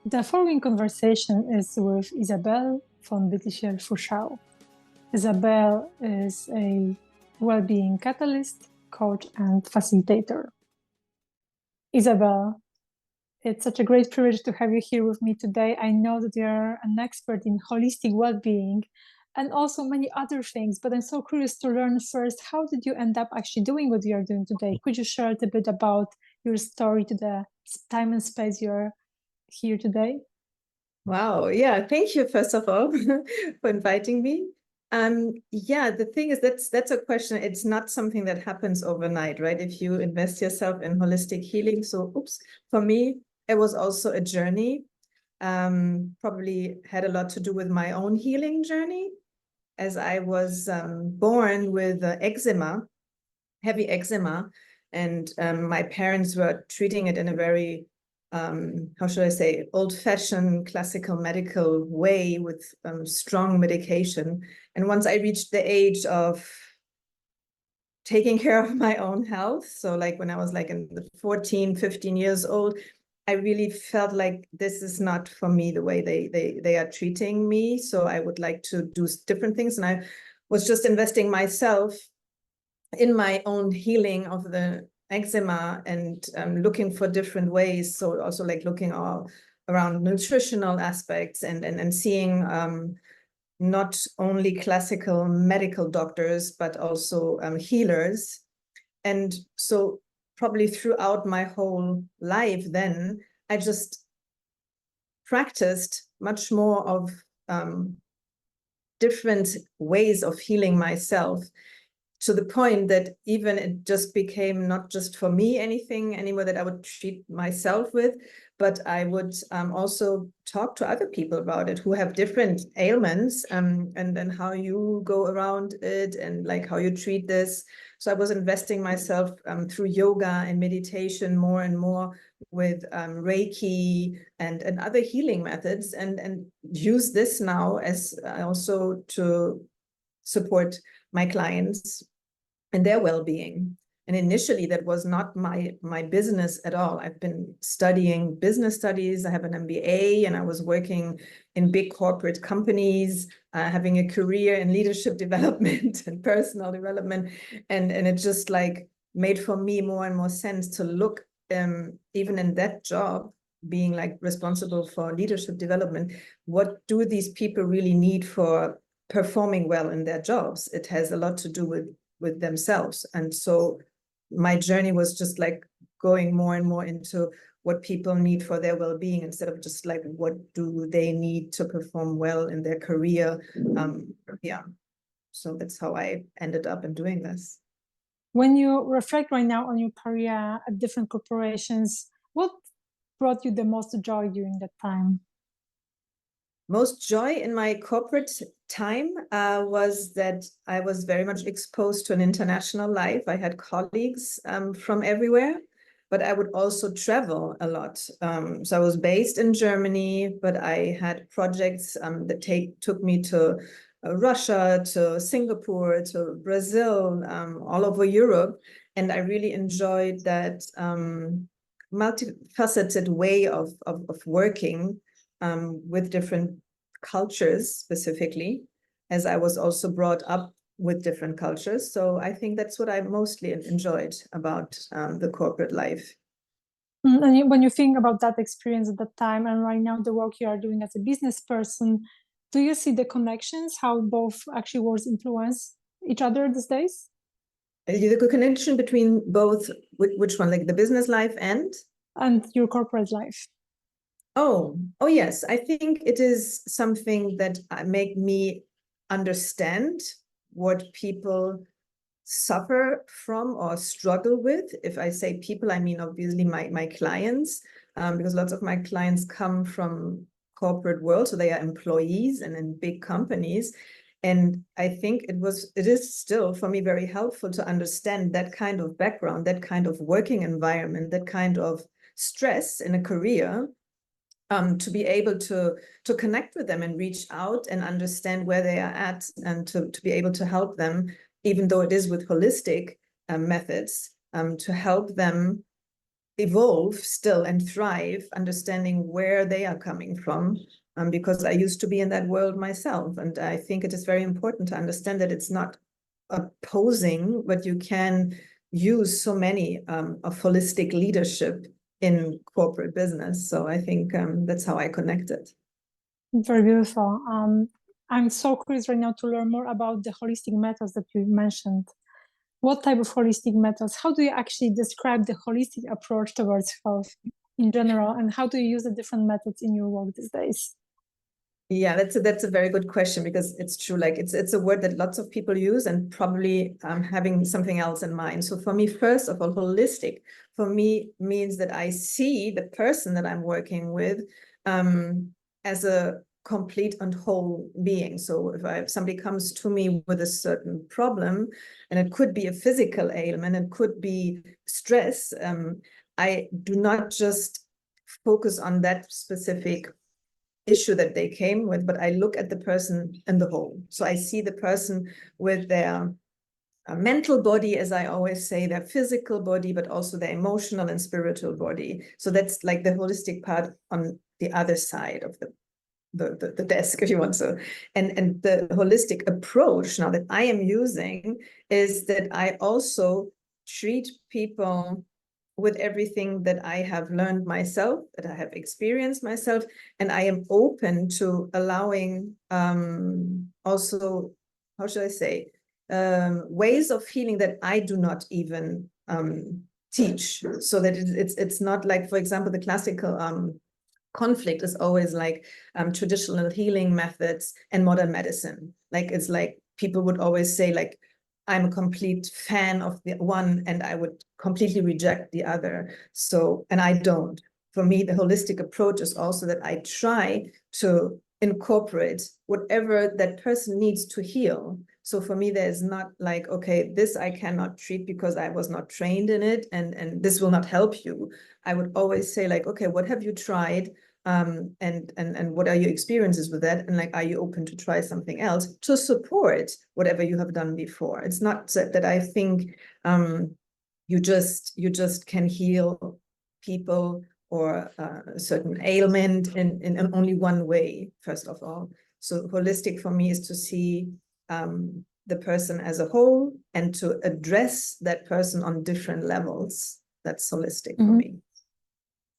The following conversation is with Isabelle von Boetticher Fouchard. Isabelle is a well-being catalyst, coach, and facilitator. Isabelle, it's such a great privilege to have you here with me today. I know that you're an expert in holistic well-being and also many other things, but I'm so curious to learn first, how did you end up actually doing what you are doing today? Could you share a little bit about your story to the time and space you're here today? Wow. Yeah. Thank you, first of all, for inviting me. Yeah, the thing is that's a question. It's not something that happens overnight, right? If you invest yourself in holistic healing. So, for me, it was also a journey. Probably had a lot to do with my own healing journey, as I was born with eczema, heavy eczema, and my parents were treating it in a very how should I say, old-fashioned classical medical way with strong medication. And once I reached the age of taking care of my own health, so like when I was like in the 14, 15 years old, I really felt like this is not for me the way they are treating me. So I would like to do different things. And I was just investing myself in my own healing of the eczema and looking for different ways. So also like looking all around nutritional aspects and seeing not only classical medical doctors, but also healers. And so probably throughout my whole life, then I just practiced much more of different ways of healing myself, to the point that even it just became not just for me anything anymore that I would treat myself with, but I would also talk to other people about it who have different ailments, and then how you go around it and like how you treat this. So I was investing myself through yoga and meditation more and more with Reiki and other healing methods, and use this now as also to support my clients and their well-being. And initially, that was not my business at all. I've been studying business studies. I have an MBA, and I was working in big corporate companies, having a career in leadership development and personal development. And it just like made for me more and more sense to look, even in that job, being like responsible for leadership development, what do these people really need for performing well in their jobs? It has a lot to do with themselves. And so my journey was just like going more and more into what people need for their well-being, instead of just like what do they need to perform well in their career. Yeah, so that's how I ended up in doing this. When you reflect right now on your career at different corporations, what brought you the most joy during that time? Most joy in my corporate time was that I was very much exposed to an international life. I had colleagues from everywhere, but I would also travel a lot. So I was based in Germany, but I had projects that took me to Russia, to Singapore, to Brazil, all over Europe. And I really enjoyed that multifaceted way of working with different cultures specifically, as I was also brought up with different cultures. So I think that's what I mostly enjoyed about the corporate life. And when you think about that experience at that time and right now the work you are doing as a business person, do you see the connections, how both actually worlds influence each other these days? The connection between both, which one, like the business life and your corporate life? Oh yes. I think it is something that make me understand what people suffer from or struggle with. If I say people, I mean obviously my clients, because lots of my clients come from corporate world, so they are employees and in big companies. And I think it is still for me very helpful to understand that kind of background, that kind of working environment, that kind of stress in a career, to be able to connect with them and reach out and understand where they are at, and to be able to help them, even though it is with holistic methods, to help them evolve still and thrive, understanding where they are coming from, because I used to be in that world myself. And I think it is very important to understand that it's not opposing, but you can use so many of holistic leadership in corporate business. So I think that's how I connect it. Very beautiful. I'm so curious right now to learn more about the holistic methods that you mentioned. What type of holistic methods? How do you actually describe the holistic approach towards health in general? And how do you use the different methods in your work these days? Yeah, that's a very good question, because it's true. Like it's a word that lots of people use, and probably having something else in mind. So for me, first of all, holistic for me means that I see the person that I'm working with as a complete and whole being. So if somebody comes to me with a certain problem, and it could be a physical ailment, it could be stress, I do not just focus on that specific issue that they came with, but I look at the person in the whole. So I see the person with their mental body, as I always say, their physical body, but also their emotional and spiritual body. So that's like the holistic part on the other side of the desk, if you want to. And the holistic approach now that I am using is that I also treat people with everything that I have learned myself, that I have experienced myself, and I am open to allowing also, how should I say, ways of healing that I do not even teach. So that it's not like, for example, the classical conflict is always like traditional healing methods and modern medicine. Like it's like people would always say, like, I'm a complete fan of the one and I would completely reject the other. So, and I don't. For me, the holistic approach is also that I try to incorporate whatever that person needs to heal. So for me, there's not like, okay, this I cannot treat because I was not trained in it, and this will not help you. I would always say, like, okay, what have you tried? And what are your experiences with that? And like, are you open to try something else to support whatever you have done before? It's not that I think you just can heal people or a certain ailment in only one way, first of all. So holistic for me is to see the person as a whole and to address that person on different levels. That's holistic for me.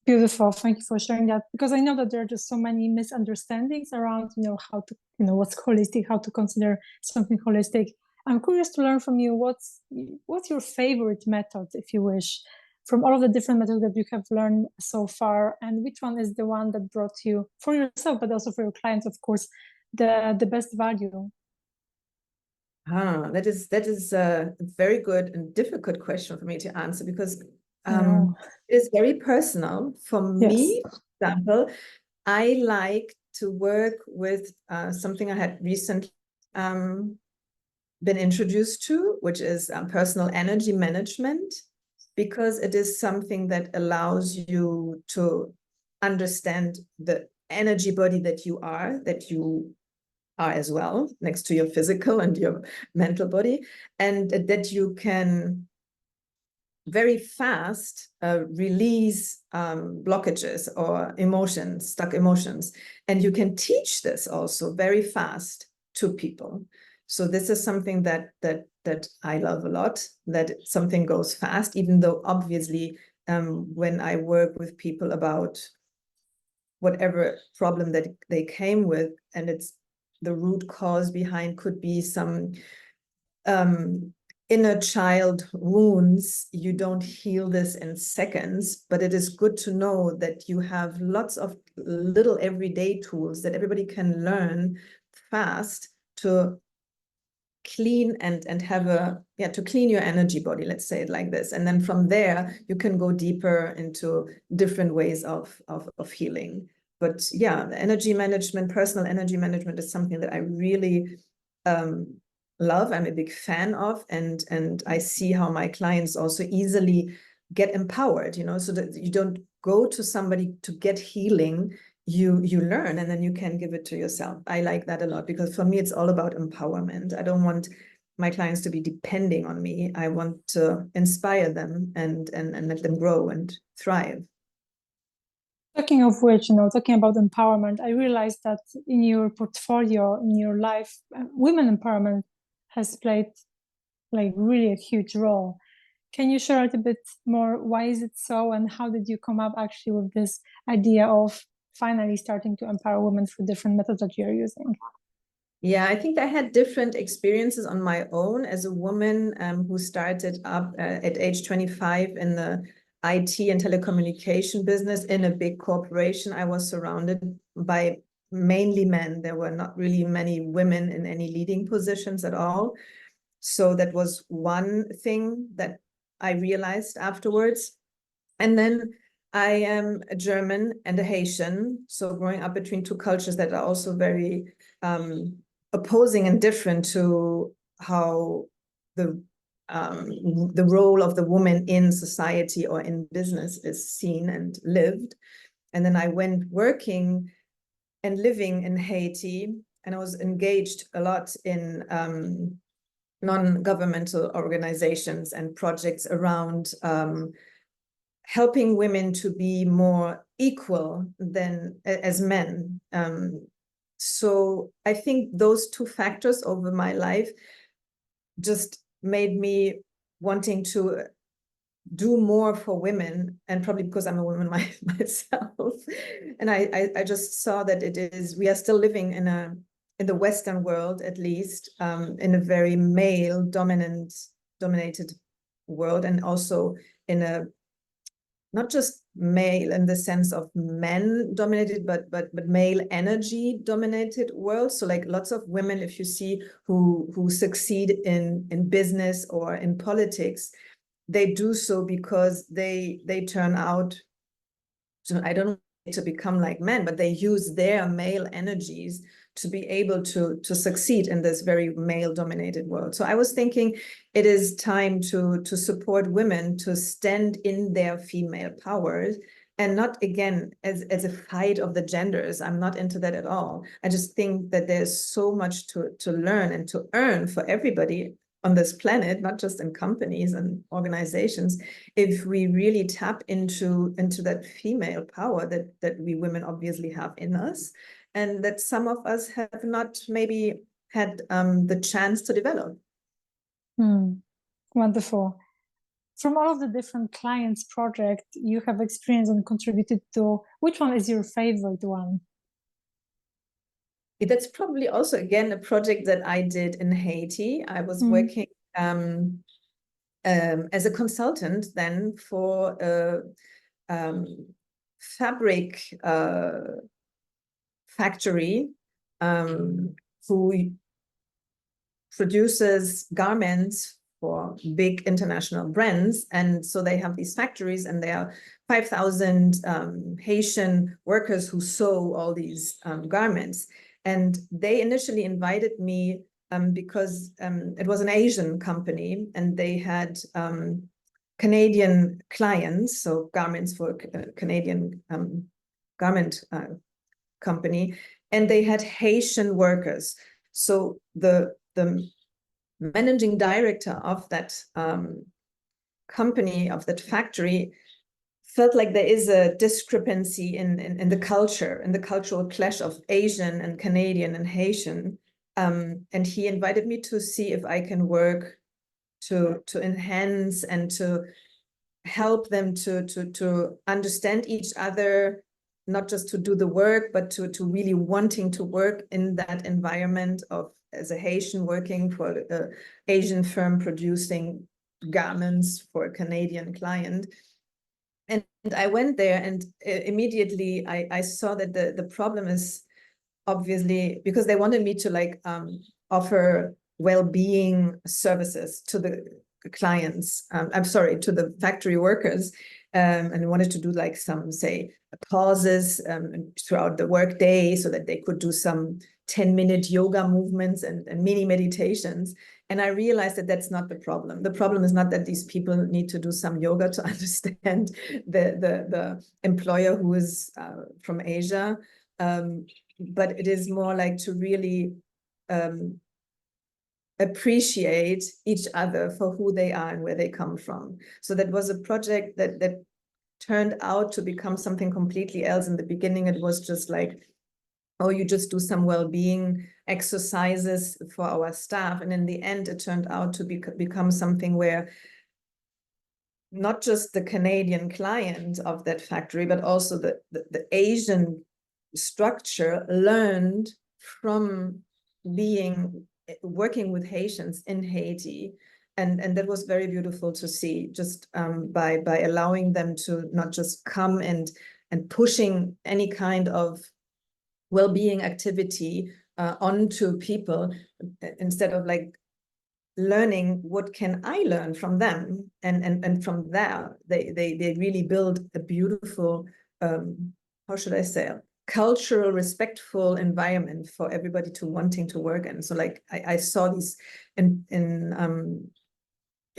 Beautiful. Thank you for sharing that, because I know that there are just so many misunderstandings around, how to, what's holistic, how to consider something holistic. I'm curious to learn from you, what's your favorite method, if you wish, from all of the different methods that you have learned so far, and which one is the one that brought you, for yourself, but also for your clients, of course, the best value? That is a very good and difficult question for me to answer, because it is very personal. For me, for example, I like to work with something I had recently been introduced to, which is personal energy management, because it is something that allows you to understand the energy body that you are as well, next to your physical and your mental body, and that you can very fast release blockages or emotions, stuck emotions. And you can teach this also very fast to people. So this is something that I love a lot, that something goes fast, even though obviously when I work with people about whatever problem that they came with, and it's the root cause behind could be some inner child wounds, you don't heal this in seconds, but it is good to know that you have lots of little everyday tools that everybody can learn fast to clean and have to clean your energy body, let's say it like this. And then from there, you can go deeper into different ways of healing. But yeah, the energy management, personal energy management is something that I really love. I'm a big fan of, and I see how my clients also easily get empowered, so that you don't go to somebody to get healing, you learn, and then you can give it to yourself. I like that a lot, because for me, it's all about empowerment. I don't want my clients to be depending on me. I want to inspire them and let them grow and thrive. Talking of which, talking about empowerment, I realized that in your portfolio, in your life, women empowerment has played like really a huge role. Can you share a little bit more? Why is it so? And how did you come up actually with this idea of finally starting to empower women through different methods that you're using? Yeah, I think I had different experiences on my own as a woman who started up at age 25 in the IT and telecommunication business in a big corporation. I was surrounded by mainly men. There were not really many women in any leading positions at all. So that was one thing that I realized afterwards. And then I am a German and a Haitian. So growing up between two cultures that are also very opposing and different to how the role of the woman in society or in business is seen and lived. And then I went working and living in Haiti, and I was engaged a lot in non-governmental organizations and projects around helping women to be more equal than as men. So I think those two factors over my life just made me wanting to do more for women, and probably because I'm a woman myself. And I just saw that we are still living in the Western world, at least, in a very male dominated world, and also in a not just male in the sense of men dominated, but male energy dominated world. So like lots of women, if you see who succeed in business or in politics, they do so because they turn out to, I don't know, to become like men, but they use their male energies to be able to succeed in this very male dominated world. So I was thinking it is time to support women to stand in their female powers, and not again as a fight of the genders. I'm not into that at all. I just think that there's so much to learn and to earn for everybody on this planet, not just in companies and organizations, if we really tap into that female power that we women obviously have in us, and that some of us have not maybe had the chance to develop. Wonderful. From all of the different clients project you have experienced and contributed to, which one is your favorite one? That's probably also, again, a project that I did in Haiti. I was working as a consultant then for a fabric factory who produces garments for big international brands. And so they have these factories, and there are 5,000 Haitian workers who sew all these garments. And they initially invited me because it was an Asian company, and they had Canadian clients, so garments for a Canadian garment company, and they had Haitian workers. So the managing director of that company, of that factory, felt like there is a discrepancy in the culture, in the cultural clash of Asian and Canadian and Haitian. And he invited me to see if I can work to enhance and to help them to understand each other, not just to do the work, but to really wanting to work in that environment of, as a Haitian working for an Asian firm producing garments for a Canadian client. And I went there, and immediately I saw that the problem is obviously because they wanted me to like offer well-being services to the clients. I'm sorry, to the factory workers, and wanted to do like some, say, pauses throughout the workday so that they could do some 10-minute yoga movements and mini meditations. And I realized that that's not the problem. The problem is not that these people need to do some yoga to understand the employer who is from Asia, but it is more like to really appreciate each other for who they are and where they come from. So that was a project that turned out to become something completely else. In the beginning, it was just like, oh, you just do some well-being exercises for our staff. And in the end, it turned out to become something where not just the Canadian client of that factory, but also the Asian structure learned from working with Haitians in Haiti. And that was very beautiful to see, just by allowing them to not just come and pushing any kind of well-being activity onto people, instead of like learning what can I learn from them, and from there they really build a beautiful how should I say, cultural, respectful environment for everybody to wanting to work in. So like I saw these in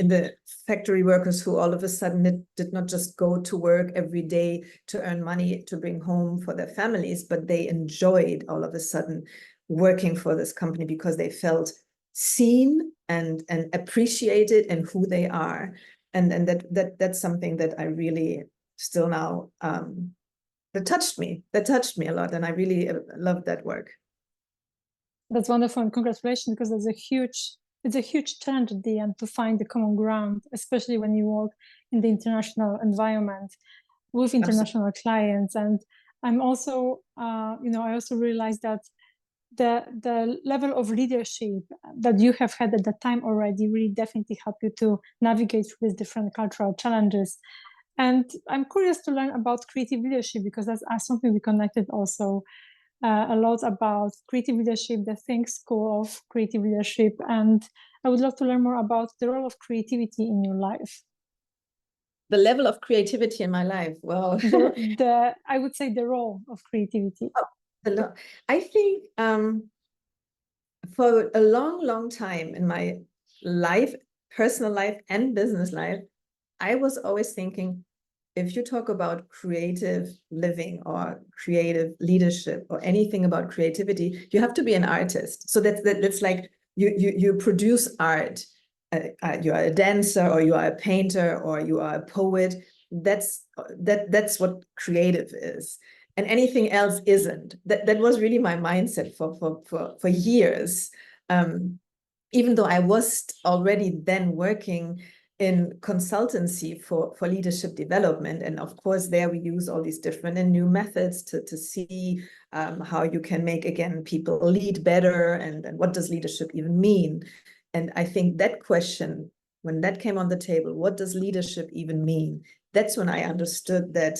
the factory workers who all of a sudden did not just go to work every day to earn money to bring home for their families, but they enjoyed all of a sudden working for this company because they felt seen and appreciated in who they are. And that's something that I really still now, that touched me a lot. And I really loved that work. That's wonderful, and congratulations, because it's a huge challenge at the end to find the common ground, especially when you work in the international environment with international clients. And I'm also, I also realized that the level of leadership that you have had at that time already really definitely helped you to navigate through these different cultural challenges. And I'm curious to learn about creative leadership, because that's something we connected also a lot about creative leadership, the Think School of Creative Leadership. And I would love to learn more about the role of creativity in your life. The level of creativity in my life. Well, I would say the role of creativity. I think for a long time in my life, personal life and business life, I was always thinking, if you talk about creative living or creative leadership or anything about creativity, you have to be an artist. So that's like you produce art. You are a dancer, or you are a painter, or you are a poet. That's what creative is, and anything else isn't. That was really my mindset for years. Even though I was already then working in consultancy for leadership development. And of course, there we use all these different and new methods to see how you can make, again, people lead better, and what does leadership even mean? And I think that question, when that came on the table, what does leadership even mean? That's when I understood that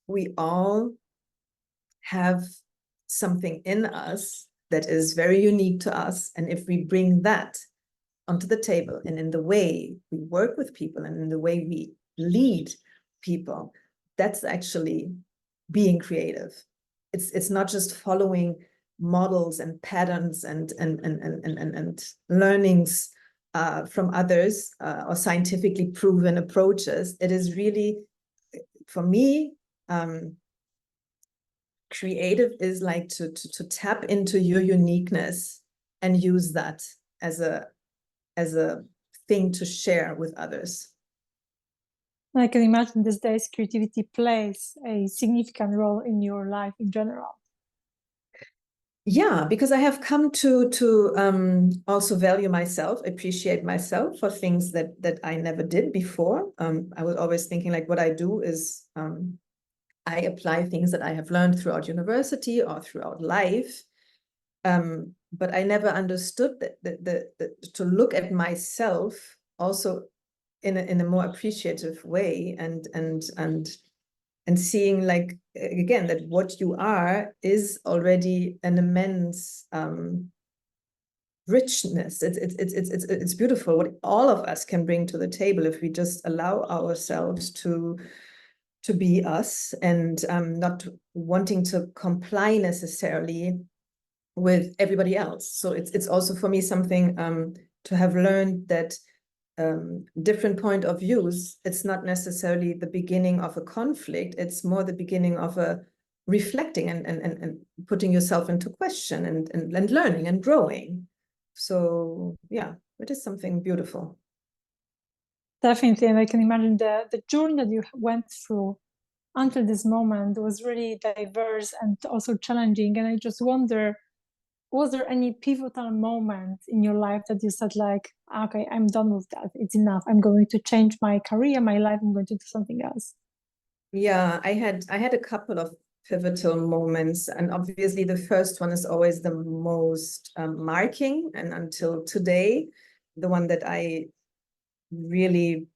we all have something in us that is very unique to us. And if we bring that onto the table, and in the way we work with people, and in the way we lead people, that's actually being creative. It's not just following models and patterns and learnings from others, or scientifically proven approaches. It is really, for me, creative is like to tap into your uniqueness and use that as a thing to share with others. I can imagine these days creativity plays a significant role in your life in general. Yeah, because I have come to also value myself, appreciate myself for things that I never did before. I was always thinking, like, what I do is I apply things that I have learned throughout university or throughout life. But I never understood that to look at myself also in a more appreciative way, and seeing, like, again, that what you are is already an immense richness. It's beautiful what all of us can bring to the table if we just allow ourselves to be us, and not wanting to comply necessarily with everybody else. So it's also for me something to have learned that different point of views, it's not necessarily the beginning of a conflict, it's more the beginning of a reflecting and putting yourself into question, and learning and growing. So yeah, it is something beautiful. Definitely, and I can imagine the journey that you went through until this moment was really diverse and also challenging. And I just wonder, was there any pivotal moment in your life that you said like, okay, I'm done with that. It's enough. I'm going to change my career, my life. I'm going to do something else. Yeah, I had a couple of pivotal moments, and obviously the first one is always the most marking, and until today, the one that I really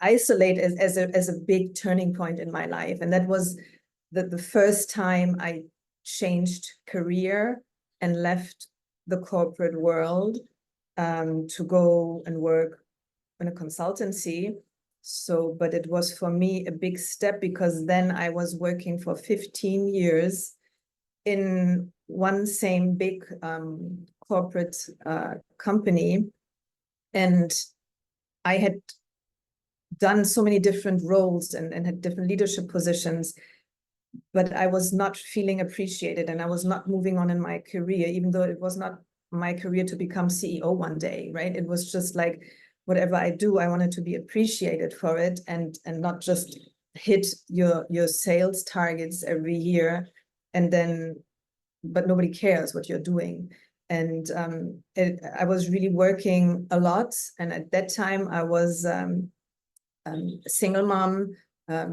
isolate as a big turning point in my life. And that was the first time I changed career and left the corporate world to go and work in a consultancy. So, but it was for me a big step, because then I was working for 15 years in one same big corporate company. And I had done so many different roles and had different leadership positions, but I was not feeling appreciated, and I was not moving on in my career, even though it was not my career to become CEO one day, right? It was just like, whatever I do, I wanted to be appreciated for it, and not just hit your sales targets every year, and then, but nobody cares what you're doing. And I was really working a lot. And at that time I was a single mom,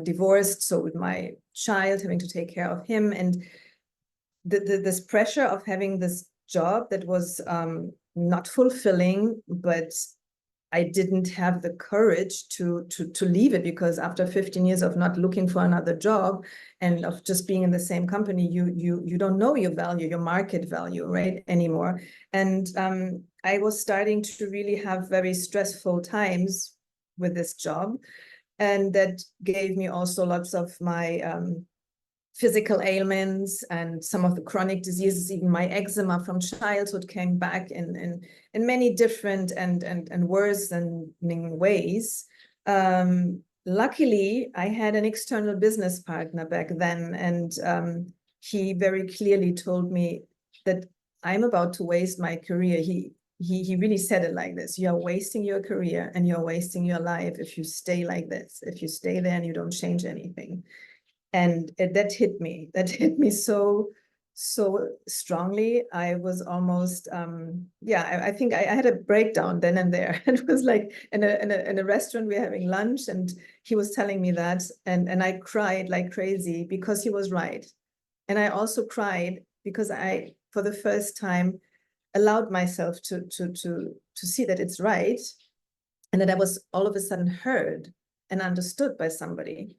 divorced, so with my child, having to take care of him, and this pressure of having this job that was not fulfilling, but I didn't have the courage to leave it, because after 15 years of not looking for another job and of just being in the same company, you don't know your value, your market value, right, anymore. And I was starting to really have very stressful times with this job, and that gave me also lots of my physical ailments and some of the chronic diseases. Even my eczema from childhood came back in many different and worsening ways. Luckily, I had an external business partner back then, and he very clearly told me that I'm about to waste my career. He really said it like this: you're wasting your career and you're wasting your life if you stay like this, if you stay there and you don't change anything. And that hit me so strongly. I was almost I think I had a breakdown then and there. It was like in a restaurant, we were having lunch, and he was telling me that, and I cried like crazy, because he was right. And I also cried because I, for the first time, allowed myself to see that it's right, and that I was all of a sudden heard and understood by somebody.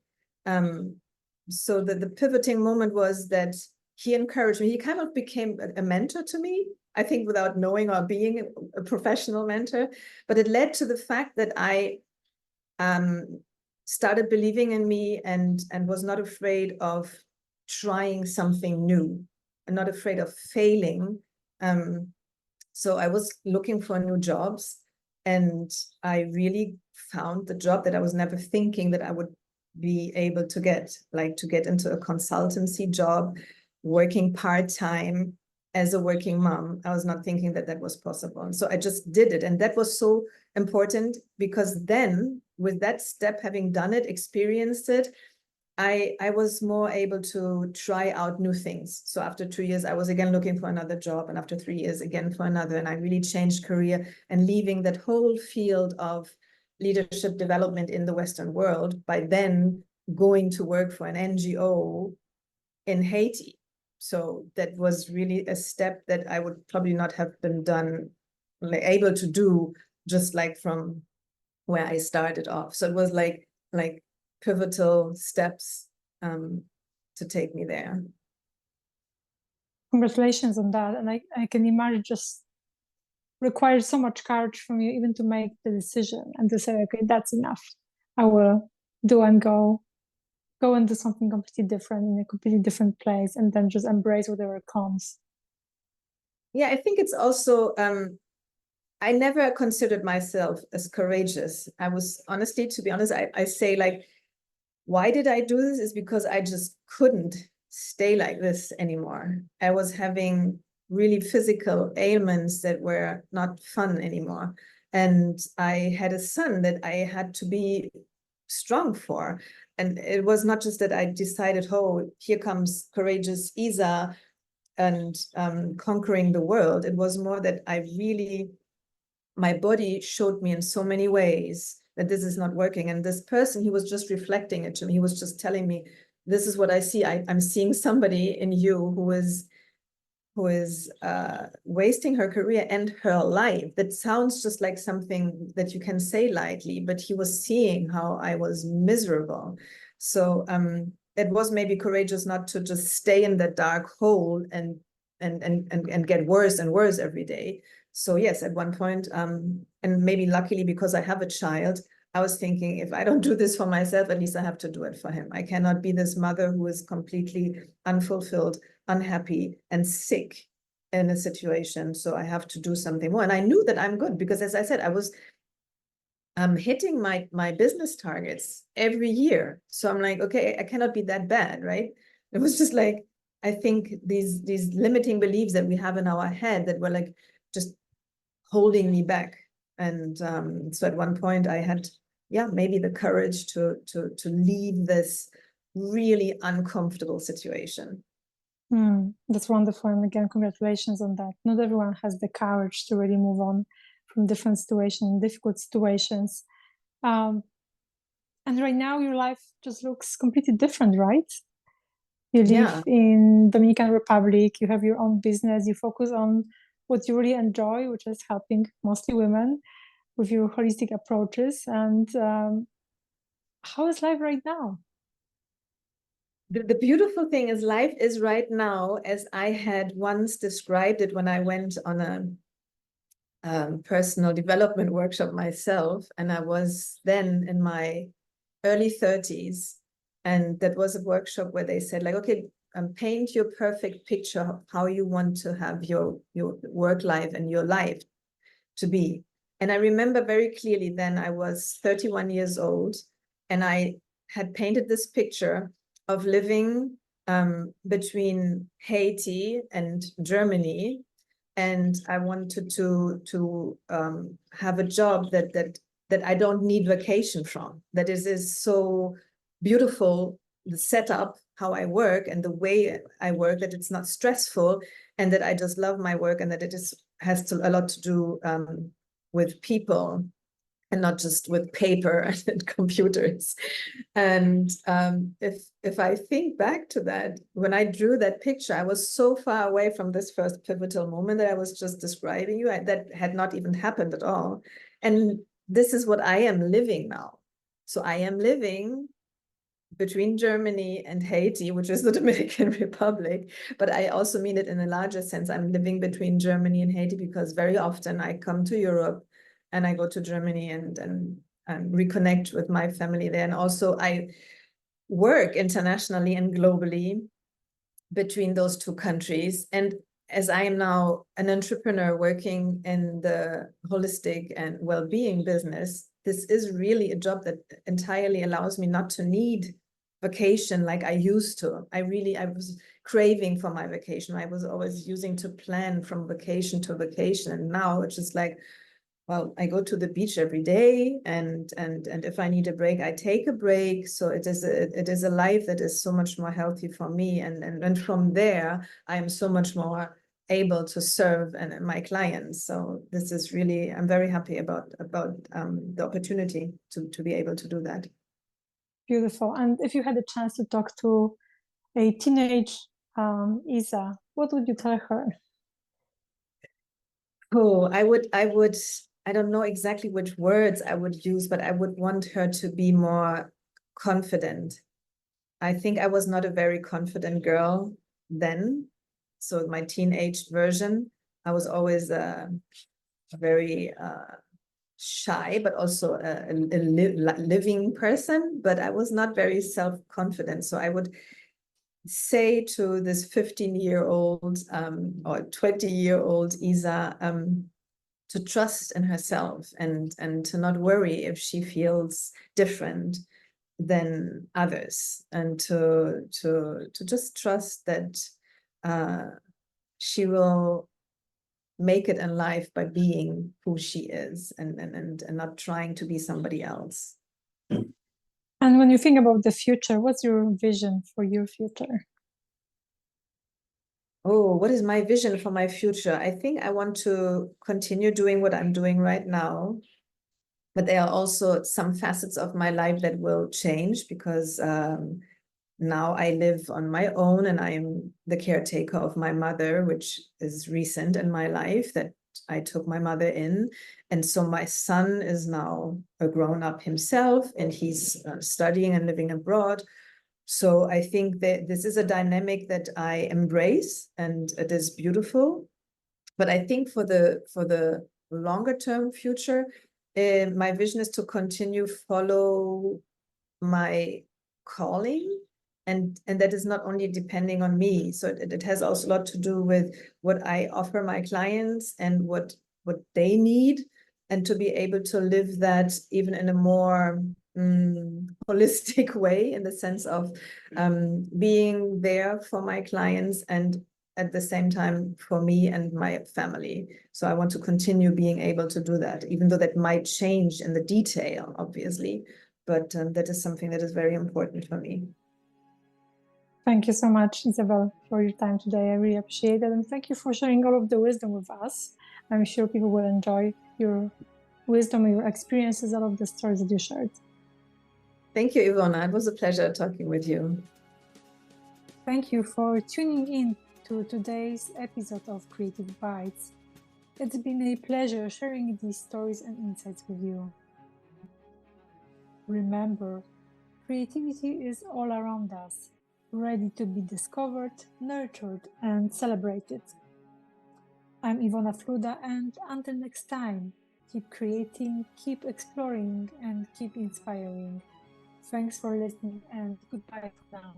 So the pivoting moment was that he encouraged me. He kind of became a mentor to me, I think, without knowing or being a professional mentor. But it led to the fact that I started believing in me, and was not afraid of trying something new, and not afraid of failing. So I was looking for new jobs, and I really found the job that I was never thinking that I would be able to get, like to get into a consultancy job, working part-time as a working mom. I was not thinking that that was possible. And so I just did it. And that was so important, because then with that step, having done it, experienced it, I was more able to try out new things. So after 2 years, I was again looking for another job, and after 3 years, again for another. And I really changed career, and leaving that whole field of leadership development in the Western world, by then going to work for an NGO in Haiti. So that was really a step that I would probably not have been able to do, just like from where I started off. So it was like pivotal steps to take me there. Congratulations on that. And I can imagine just requires so much courage from you even to make the decision and to say, okay, that's enough. I will do and go and do something completely different in a completely different place, and then just embrace whatever comes. Yeah, I think it's also, I never considered myself as courageous. I was, honestly, to be honest, I say like, why did I do this? Is because I just couldn't stay like this anymore. I was having really physical ailments that were not fun anymore. And I had a son that I had to be strong for. And it was not just that I decided, oh, here comes courageous Isa and conquering the world. It was more that my body showed me in so many ways that this is not working. And this person, he was just reflecting it to me. He was just telling me, this is what I see. I'm seeing somebody in you who is wasting her career and her life. That sounds just like something that you can say lightly, but he was seeing how I was miserable. So it was maybe courageous not to just stay in that dark hole and get worse and worse every day. So yes, at one point, and maybe luckily because I have a child, I was thinking, if I don't do this for myself, at least I have to do it for him. I cannot be this mother who is completely unfulfilled, unhappy, and sick in a situation. So I have to do something more. And I knew that I'm good because, as I said, I was hitting my business targets every year. So I'm like, okay, I cannot be that bad, right? It was just like, I think these limiting beliefs that we have in our head that were like just holding me back. And so at one point I had, maybe the courage to leave this really uncomfortable situation. That's wonderful. And again, congratulations on that. Not everyone has the courage to really move on from different situations, difficult situations. And right now your life just looks completely different, right? You live in Dominican Republic, you have your own business, you focus on what you really enjoy, which is helping mostly women with your holistic approaches. And how is life right now? The beautiful thing is life is right now as I had once described it when I went on a personal development workshop myself. And I was then in my early 30s. And that was a workshop where they said, like, okay, paint your perfect picture of how you want to have your work life and your life to be. And I remember very clearly then I was 31 years old and I had painted this picture of living between Haiti and Germany. And I wanted to have a job that I don't need vacation from, that is so beautiful, the setup, how I work and the way I work, that it's not stressful and that I just love my work and that it has a lot to do with people and not just with paper and computers. And if I think back to that, when I drew that picture, I was so far away from this first pivotal moment that I was just describing you, that had not even happened at all. And this is what I am living now. So I am living between Germany and Haiti, which is the Dominican Republic. But I also mean it in a larger sense. I'm living between Germany and Haiti because very often I come to Europe and I go to Germany and reconnect with my family there. And also I work internationally and globally between those two countries. And as I am now an entrepreneur working in the holistic and well-being business, this is really a job that entirely allows me not to need vacation like I used to. I was craving for my vacation. I was always using to plan from vacation to vacation. And now it's just like, well, I go to the beach every day, and if I need a break, I take a break. So it is a life that is so much more healthy for me, and from there, I am so much more able to serve my clients. So this is really, I'm very happy about the opportunity to be able to do that. Beautiful. And if you had a chance to talk to a teenage Isa, what would you tell her? Oh, I don't know exactly which words I would use, but I would want her to be more confident. I think I was not a very confident girl then. So my teenage version, I was always very shy, but also a living person, but I was not very self-confident. So I would say to this 15-year-old or 20-year-old Isa, to trust in herself and to not worry if she feels different than others, and to just trust that she will make it in life by being who she is and not trying to be somebody else. And when you think about the future, what's your vision for your future? Oh, what is my vision for my future? I think I want to continue doing what I'm doing right now, but there are also some facets of my life that will change because now I live on my own and I am the caretaker of my mother, which is recent in my life that I took my mother in. And so my son is now a grown-up himself and he's studying and living abroad. So I think that this is a dynamic that I embrace and it is beautiful. But I think for the longer term future, my vision is to continue follow my calling, and that is not only depending on me. So it has also a lot to do with what I offer my clients and what they need, and to be able to live that even in a more holistic way, in the sense of being there for my clients and at the same time for me and my family. So I want to continue being able to do that, even though that might change in the detail, obviously. But that is something that is very important for me. Thank you so much, Isabelle, for your time today. I really appreciate it. And thank you for sharing all of the wisdom with us. I'm sure people will enjoy your wisdom, your experiences, all of the stories that you shared. Thank you, Ivona. It was a pleasure talking with you. Thank you for tuning in to today's episode of Creative Bites. It's been a pleasure sharing these stories and insights with you. Remember, creativity is all around us, ready to be discovered, nurtured, and celebrated. I'm Ivona Fluda, and until next time, keep creating, keep exploring, and keep inspiring. Thanks for listening, and goodbye for now.